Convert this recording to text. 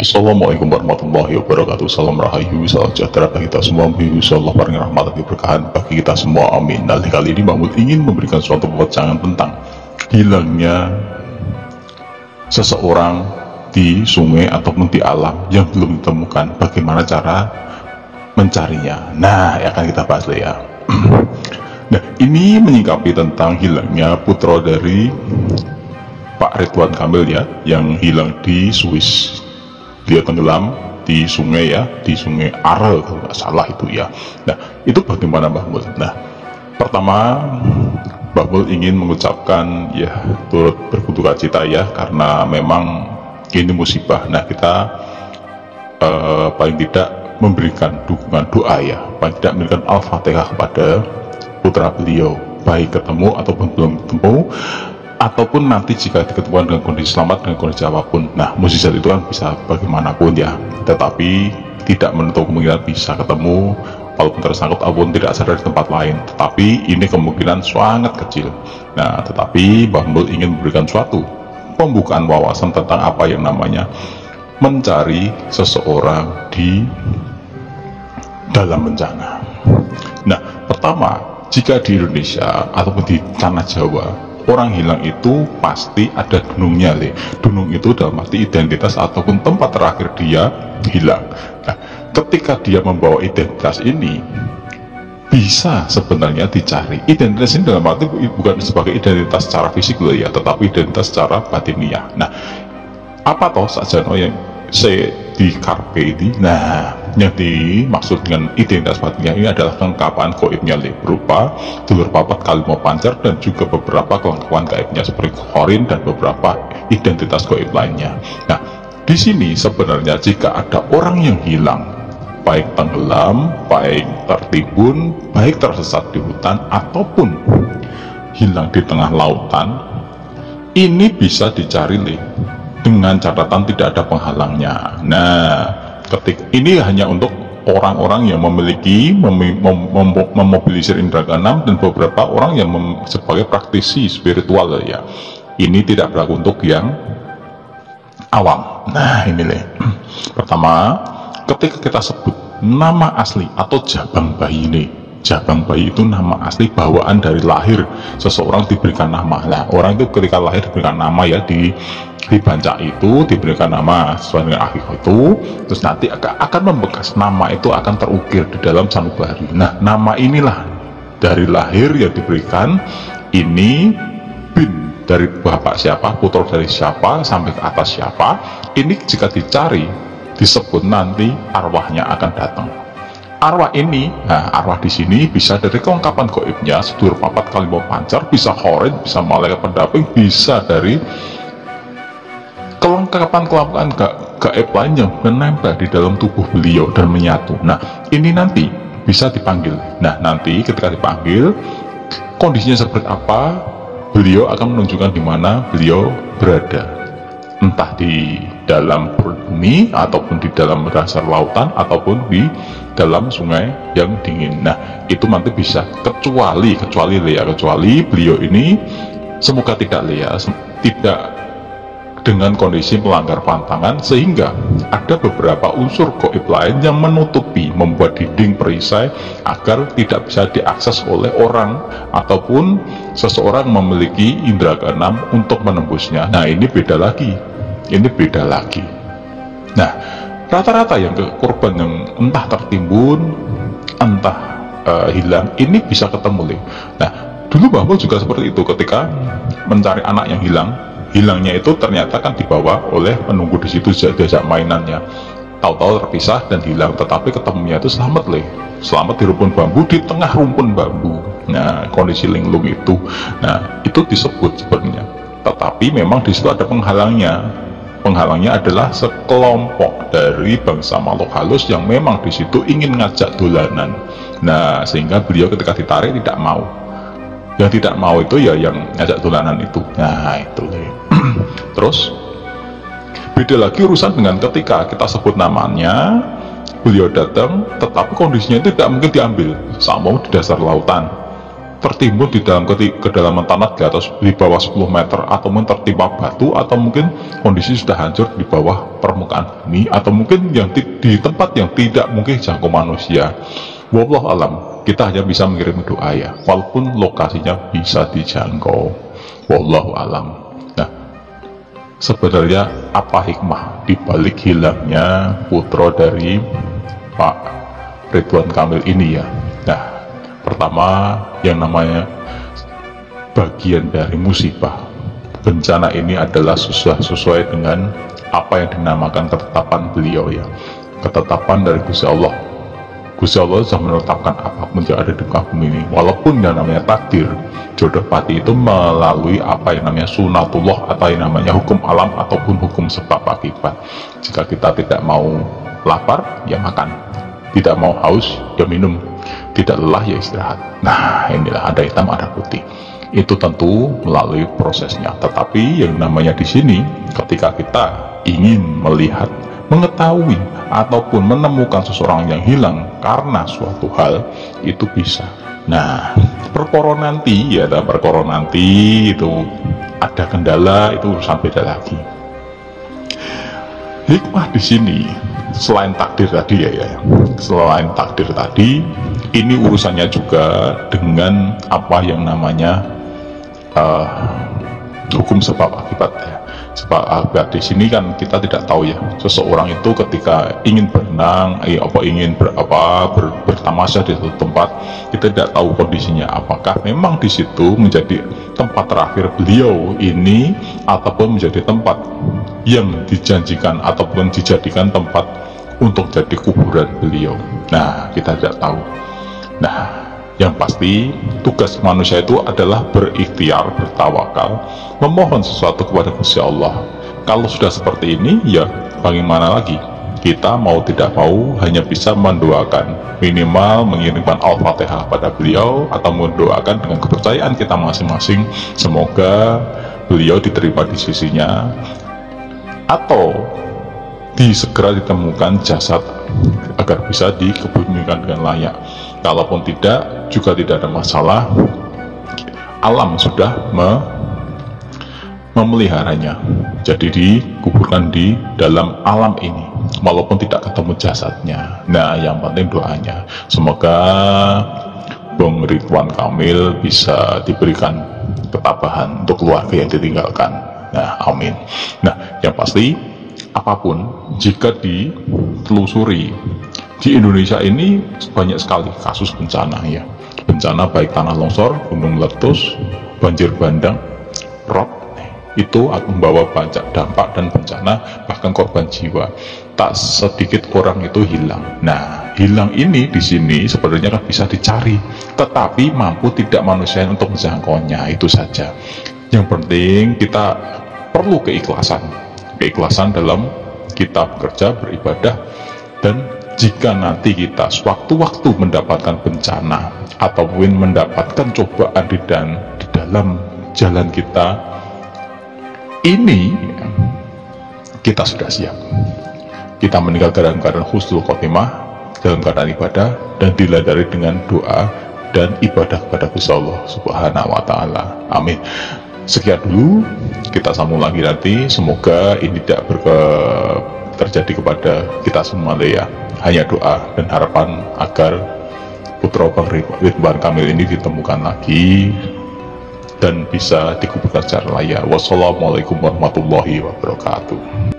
Assalamualaikum warahmatullahi wabarakatuh. Salam rahayu, salam sejahtera bagi kita semua. Insyaallah paling rahmat dan keberkahan bagi kita semua, amin. Nah, kali ini Mahmud ingin memberikan suatu perbincangan tentang hilangnya seseorang di sungai ataupun di alam yang belum ditemukan. Bagaimana cara mencarinya? Nah, akan kita bahas ya. Nah, ini menyingkapi tentang hilangnya putra dari Pak Ridwan Kamil ya, yang hilang di Swiss. Dia tenggelam di sungai ya, di sungai Are kalau nggak salah itu ya. Nah, itu bagaimana Mbah Mul? Nah, pertama Mbah Mul ingin mengucapkan ya turut berduka cita ya, karena memang ini musibah. Nah, kita paling tidak memberikan dukungan doa ya, paling tidak memberikan Al-Fatihah kepada putra beliau, baik ketemu ataupun belum ketemu, ataupun nanti jika diketemukan dengan kondisi selamat, dengan kondisi apapun. Nah, mukjizat itu kan bisa bagaimanapun ya, tetapi tidak menutup kemungkinan bisa ketemu walaupun tersangkut ataupun tidak sadar di tempat lain, tetapi ini kemungkinan sangat kecil. Nah, tetapi Mbah Mul ingin memberikan suatu pembukaan wawasan tentang apa yang namanya mencari seseorang di dalam bencana. Nah, pertama, jika di Indonesia ataupun di tanah Jawa, orang hilang itu pasti ada dunungnya le. Dunung itu dalam arti identitas ataupun tempat terakhir dia hilang. Nah, ketika dia membawa identitas ini, bisa sebenarnya dicari. Identitas ini dalam arti bukan sebagai identitas secara fisik loh ya, tetapi identitas secara batiniah. Nah, apa toh saja yang saya di karpe ini? Nah, yang dimaksud dengan identitas batiniah ini adalah kelengkapan goibnya berupa dulur papat kalimah pancar dan juga beberapa kelengkapan gaibnya seperti khorin dan beberapa identitas goib lainnya. Nah, di sini sebenarnya jika ada orang yang hilang, baik tenggelam, baik tertimbun, baik tersesat di hutan ataupun hilang di tengah lautan, ini bisa dicari dengan catatan tidak ada penghalangnya. Nah, ketik ini hanya untuk orang-orang yang memiliki memobilisir indera keenam dan beberapa orang yang sebagai praktisi spiritual ya. Ini tidak berlaku untuk yang awam. Nah, ini pertama, ketika kita sebut nama asli atau jabang bayi ini, jabang bayi itu nama asli bawaan dari lahir seseorang diberikan nama. Nah, orang itu ketika lahir diberikan nama ya, di bancak itu diberikan nama sesuai dengan akikah itu, terus nanti akan membekas, nama itu akan terukir di dalam sanubari. Nah, nama inilah dari lahir yang diberikan, ini bin dari bapak siapa, putra dari siapa, sampai ke atas siapa, ini jika dicari disebut nanti arwahnya akan datang. Arwah ini, nah arwah di sini bisa dari kelengkapan goibnya, sedulur papat kalimah pancar, bisa khorin, bisa malaikat pendamping, bisa dari kelengkapan gaib lain yang menempel di dalam tubuh beliau dan menyatu. Nah, ini nanti bisa dipanggil. Nah, nanti ketika dipanggil, kondisinya seperti apa, beliau akan menunjukkan di mana beliau berada, entah di dalam perut bumi ataupun di dalam dasar lautan ataupun di dalam sungai yang dingin. Nah, itu nanti bisa kecuali beliau ini semoga tidak tidak dengan kondisi melanggar pantangan, sehingga ada beberapa unsur goib lain yang menutupi, membuat dinding perisai agar tidak bisa diakses oleh orang ataupun seseorang memiliki indera keenam untuk menembusnya. Nah, ini beda lagi. Nah, rata-rata yang korban yang entah tertimbun, entah hilang, ini bisa ketemu. Nah, dulu Mbah Mul juga seperti itu ketika mencari anak yang hilangnya itu ternyata kan dibawa oleh penunggu di situ, diajak mainannya, tahu-tahu terpisah dan hilang, tetapi ketemunya itu selamat di rumpun bambu, di tengah rumpun bambu. Nah, kondisi linglung itu, nah itu disebut sebenarnya, tetapi memang di situ ada penghalangnya adalah sekelompok dari bangsa makhluk halus yang memang di situ ingin ngajak dolanan. Nah, sehingga beliau ketika ditarik tidak mau. Yang tidak mau itu ya yang ngajak dolanan itu. Nah, itu terus beda lagi urusan dengan ketika kita sebut namanya, beliau datang tetapi kondisinya itu tidak mungkin diambil, sama di dasar lautan, tertimbun di dalam kedalaman tanah di bawah 10 meter, atau mungkin tertimpa batu, atau mungkin kondisi sudah hancur di bawah permukaan permukaan bumi, atau mungkin yang di tempat yang tidak mungkin jangkau manusia. Wallahu alam, kita hanya bisa mengirim doa ya, walaupun lokasinya bisa dijangkau. Wallahu alam. Nah, sebenarnya apa hikmah dibalik hilangnya putra dari Pak Ridwan Kamil ini ya? Nah, pertama yang namanya bagian dari musibah bencana ini adalah sesuai dengan apa yang dinamakan ketetapan beliau ya, ketetapan dari Gusti Allah. Gusti Allah sudah menetapkan apapun yang ada di muka bumi ini, walaupun yang namanya takdir jodoh pati itu melalui apa yang namanya sunatullah, atau yang namanya hukum alam ataupun hukum sebab akibat. Jika kita tidak mau lapar ya makan, tidak mau haus ya minum, tidak lelah ya istirahat. Nah, inilah ada hitam ada putih. Itu tentu melalui prosesnya. Tetapi yang namanya di sini, ketika kita ingin melihat, mengetahui ataupun menemukan seseorang yang hilang karena suatu hal, itu bisa. Nah, perkara nanti ya, perkara nanti itu ada kendala, itu urusan beda lagi. Hikmah di sini selain takdir tadi ya, selain takdir tadi, ini urusannya juga dengan apa yang namanya hukum sebab akibat ya. Sebab akibat di sini kan kita tidak tahu ya, seseorang itu ketika ingin berenang, ingin bertamasya di suatu tempat, kita tidak tahu kondisinya, apakah memang di situ menjadi tempat terakhir beliau ini, ataupun menjadi tempat yang dijanjikan ataupun dijadikan tempat untuk jadi kuburan beliau. Nah, kita tidak tahu. Nah, yang pasti tugas manusia itu adalah berikhtiar, bertawakal, memohon sesuatu kepada Gusti Allah. Kalau sudah seperti ini ya bagaimana lagi? Kita mau tidak mau hanya bisa mendoakan, minimal mengirimkan Al-Fatihah pada beliau, atau mendoakan dengan kepercayaan kita masing-masing, semoga beliau diterima di sisinya, atau segera ditemukan jasad agar bisa dikebumikan dengan layak. Kalaupun tidak, juga tidak ada masalah, alam sudah memeliharanya, jadi dikuburkan di dalam alam ini walaupun tidak ketemu jasadnya. Nah, yang penting doanya, semoga Bung Ridwan Kamil bisa diberikan ketabahan untuk keluarga yang ditinggalkan. Nah, amin. Nah, yang pasti apapun, jika ditelusuri, di Indonesia ini banyak sekali kasus bencana ya, bencana baik tanah longsor, gunung meletus, banjir bandang, rob, itu membawa banyak dampak dan bencana, bahkan korban jiwa. Tak sedikit orang itu hilang. Nah, hilang ini di sini sebenarnya kan bisa dicari, tetapi mampu tidak manusia untuk menjangkaunya, itu saja. Yang penting kita perlu keikhlasan dalam kita bekerja, beribadah, dan jika nanti kita sewaktu-waktu mendapatkan bencana ataupun mendapatkan cobaan di dalam jalan kita ini, kita sudah siap. Kita meninggal dalam keadaan husnul khotimah, dalam keadaan ibadah, dan diladari dengan doa dan ibadah kepada Gusti Allah Subhanahu wa Ta'ala. Amin. Sekian dulu, kita sambung lagi nanti. Semoga ini tidak terjadi kepada kita semua ya. Hanya doa dan harapan agar putra Bang Ridwan Kamil ini ditemukan lagi dan bisa dikuburkan secara layak. Wassalamualaikum warahmatullahi wabarakatuh.